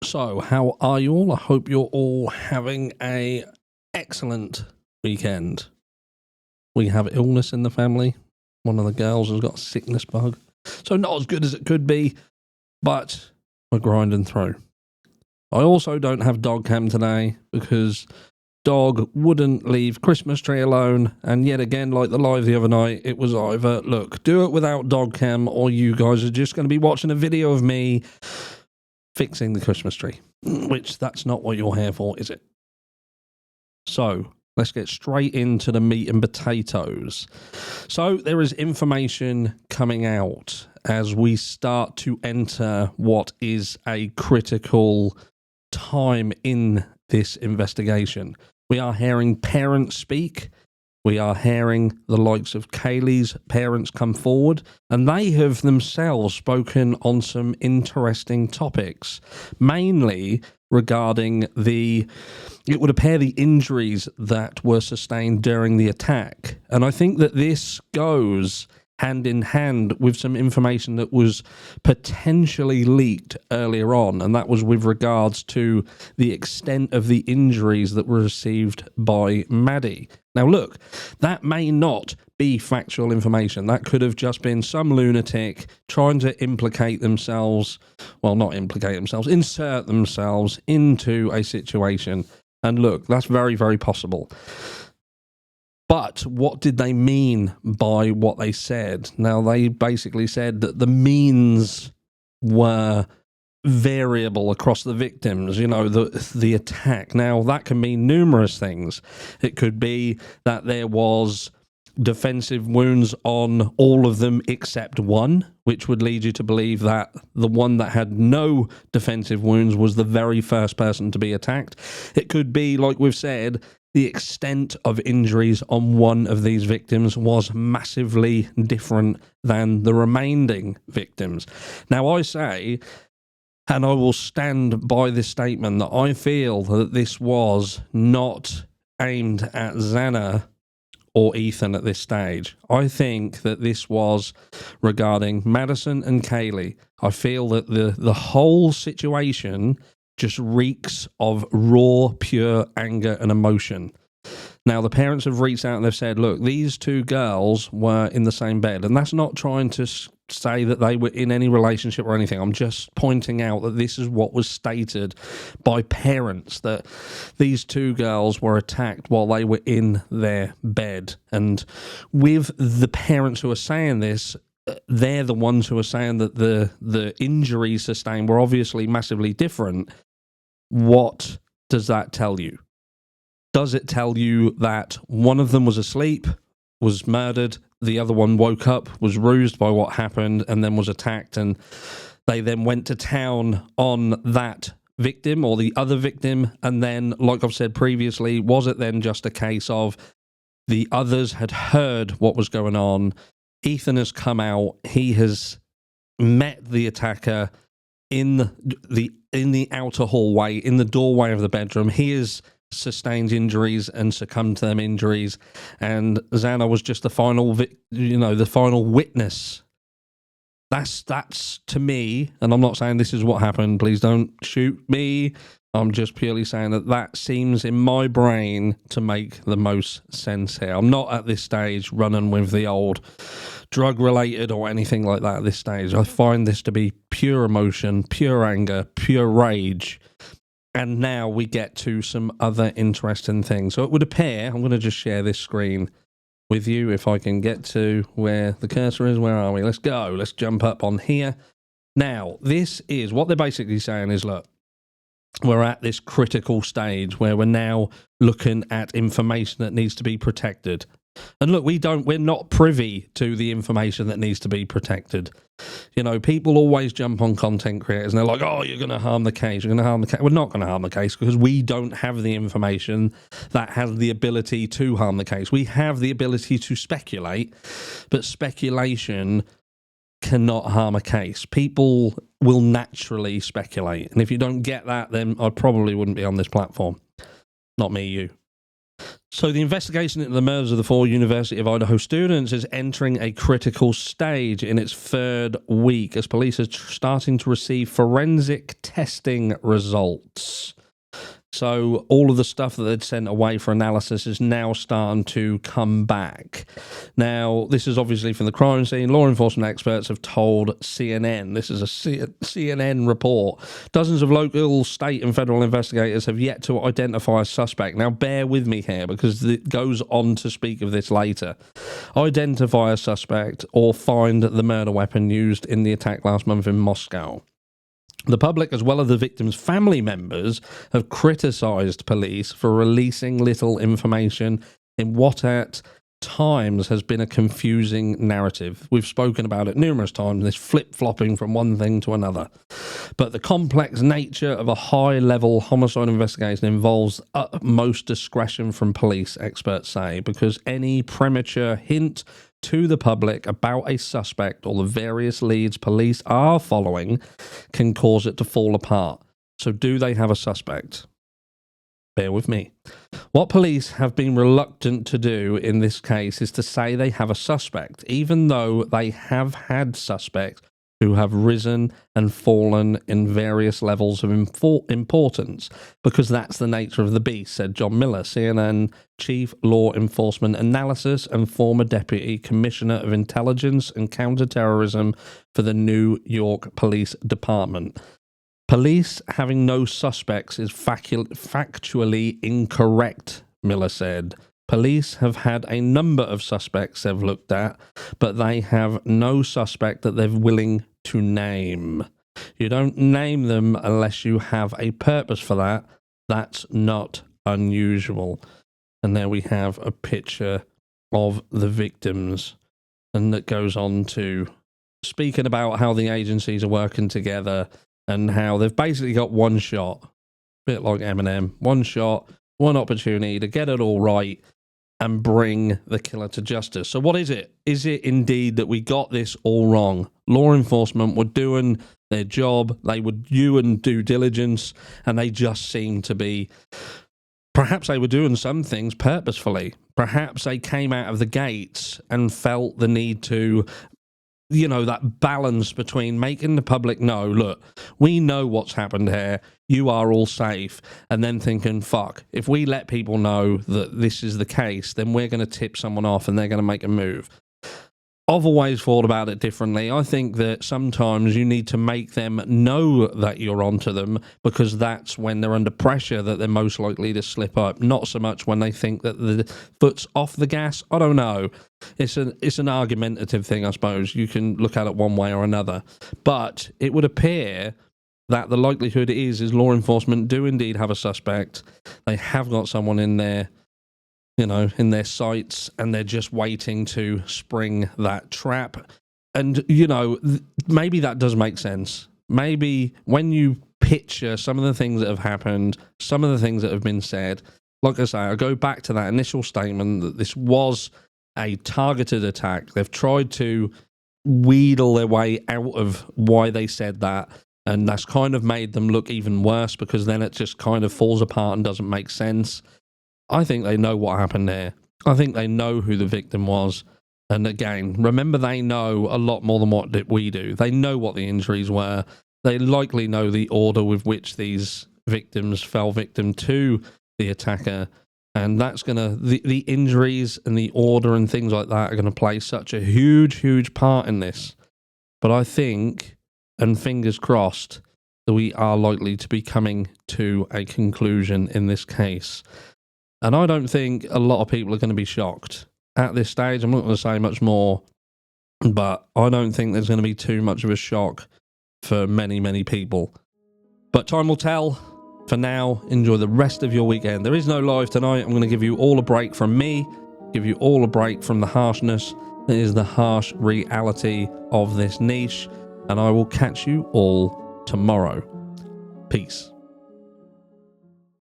So, how are you all? I hope you're all having a excellent weekend. We have illness in the family. One of the girls has got a sickness bug. So not as good as it could be, but we're grinding through. I also don't have dog cam today because dog wouldn't leave Christmas tree alone. And yet again, like the live the other night, it was either, look, do it without dog cam or you guys are just going to be watching a video of me fixing the Christmas tree, which that's not what you're here for, is it? So let's get straight into the meat and potatoes. So there is information coming out as we start to enter what is a critical time in this investigation. We are hearing parents speak. We are hearing the likes of Kaylee's parents come forward, and they have themselves spoken on some interesting topics, mainly regarding it would appear the injuries that were sustained during the attack. And I think that this goes hand in hand with some information that was potentially leaked earlier on, and that was with regards to the extent of the injuries that were received by Maddie. Now look, that may not be factual information. That could have just been some lunatic trying to insert themselves into a situation. And look, that's very, very possible. But what did they mean by what they said? Now, they basically said that the means were variable across the victims, the attack. Now, that can mean numerous things. It could be that there was defensive wounds on all of them except one, which would lead you to believe that the one that had no defensive wounds was the very first person to be attacked. It could be, like we've said, the extent of injuries on one of these victims was massively different than the remaining victims. Now, I say, and I will stand by this statement, that I feel that this was not aimed at Xana or Ethan at this stage. I think that this was regarding Madison and Kaylee. I feel that the whole situation just reeks of raw, pure anger and emotion. Now, the parents have reached out and they've said, look, these two girls were in the same bed. And that's not trying to say that they were in any relationship or anything. I'm just pointing out that this is what was stated by parents, that these two girls were attacked while they were in their bed. And with the parents who are saying this, they're the ones who are saying that the injuries sustained were obviously massively different. What does that tell you? Does it tell you that one of them was asleep, was murdered, the other one woke up, was rused by what happened, and then was attacked, and they then went to town on that victim or the other victim, and then, like I've said previously, was it then just a case of the others had heard what was going on, Ethan has come out, he has met the attacker in the outer hallway, in the doorway of the bedroom. He has sustained injuries and succumbed to them injuries, and Xana was just the final witness. That's to me, and I'm not saying this is what happened, please don't shoot me, I'm just purely saying that seems in my brain to make the most sense here. I'm not at this stage running with the old drug related or anything like that at this stage. I find this to be pure emotion, pure anger, pure rage. And now we get to some other interesting things. So it would appear, I'm going to just share this screen with you if I can get to where the cursor is. Where are we? Let's go. Let's jump up on here. Now, this is what they're basically saying is, look, we're at this critical stage where we're now looking at information that needs to be protected. And look, we're not privy to the information that needs to be protected. People always jump on content creators and they're like, oh, you're going to harm the case. You're going to harm the case. We're not going to harm the case because we don't have the information that has the ability to harm the case. We have the ability to speculate, but speculation cannot harm a case. People will naturally speculate. And if you don't get that, then I probably wouldn't be on this platform. Not me, you. So the investigation into the murders of the 4 University of Idaho students is entering a critical stage in its 3rd week as police are starting to receive forensic testing results. So all of the stuff that they'd sent away for analysis is now starting to come back. Now, this is obviously from the crime scene. Law enforcement experts have told CNN. This is a CNN report. Dozens of local, state and federal investigators have yet to identify a suspect. Now, bear with me here because it goes on to speak of this later. Identify a suspect or find the murder weapon used in the attack last month in Moscow. The public, as well as the victims' family members, have criticised police for releasing little information in what at times has been a confusing narrative. We've spoken about it numerous times, this flip-flopping from one thing to another. But the complex nature of a high-level homicide investigation involves utmost discretion from police, experts say, because any premature hint to the public about a suspect or the various leads police are following can cause it to fall apart. So do they have a suspect? Bear with me. What police have been reluctant to do in this case is to say they have a suspect, even though they have had suspects who have risen and fallen in various levels of importance, because that's the nature of the beast, said John Miller, CNN Chief Law Enforcement Analysis and former Deputy Commissioner of Intelligence and Counterterrorism for the New York Police Department. Police having no suspects is factually incorrect, Miller said. Police have had a number of suspects they've looked at, but they have no suspect that they're willing to name. You don't name them unless you have a purpose for that. That's not unusual. And there we have a picture of the victims. And that goes on to speaking about how the agencies are working together and how they've basically got one shot, a bit like Eminem, one shot, one opportunity to get it all right and bring the killer to justice. So what is it? Is it indeed that we got this all wrong? Law enforcement were doing their job, they would do and due diligence, and they just seemed to be, perhaps they were doing some things purposefully. Perhaps they came out of the gates and felt the need to, you know, that balance between making the public know, look, we know what's happened here, you are all safe, and then thinking, fuck, if we let people know that this is the case, then we're going to tip someone off and they're going to make a move. I've always thought about it differently. I think that sometimes you need to make them know that you're onto them, because that's when they're under pressure that they're most likely to slip up. Not so much when they think that the foot's off the gas. I don't know. It's an argumentative thing, I suppose. You can look at it one way or another. But it would appear that the likelihood is law enforcement do indeed have a suspect. They have got someone in there, you know, in their sights, and they're just waiting to spring that trap. And, you know, maybe that does make sense. Maybe when you picture some of the things that have happened, some of the things that have been said, like I say, I go back to that initial statement that this was a targeted attack. They've tried to wheedle their way out of why they said that, and that's kind of made them look even worse, because then it just kind of falls apart and doesn't make sense. I think they know what happened there. I think they know who the victim was. And again, remember, they know a lot more than what we do. They know what the injuries were. They likely know the order with which these victims fell victim to the attacker. And that's going to, the injuries and the order and things like that are going to play such a huge, huge part in this. But I think, and fingers crossed, that we are likely to be coming to a conclusion in this case. And I don't think a lot of people are going to be shocked at this stage. I'm not going to say much more, but I don't think there's going to be too much of a shock for many, many people. But time will tell. For now, enjoy the rest of your weekend. There is no live tonight. I'm going to give you all a break from me, give you all a break from the harshness that is the harsh reality of this niche. And I will catch you all tomorrow. Peace.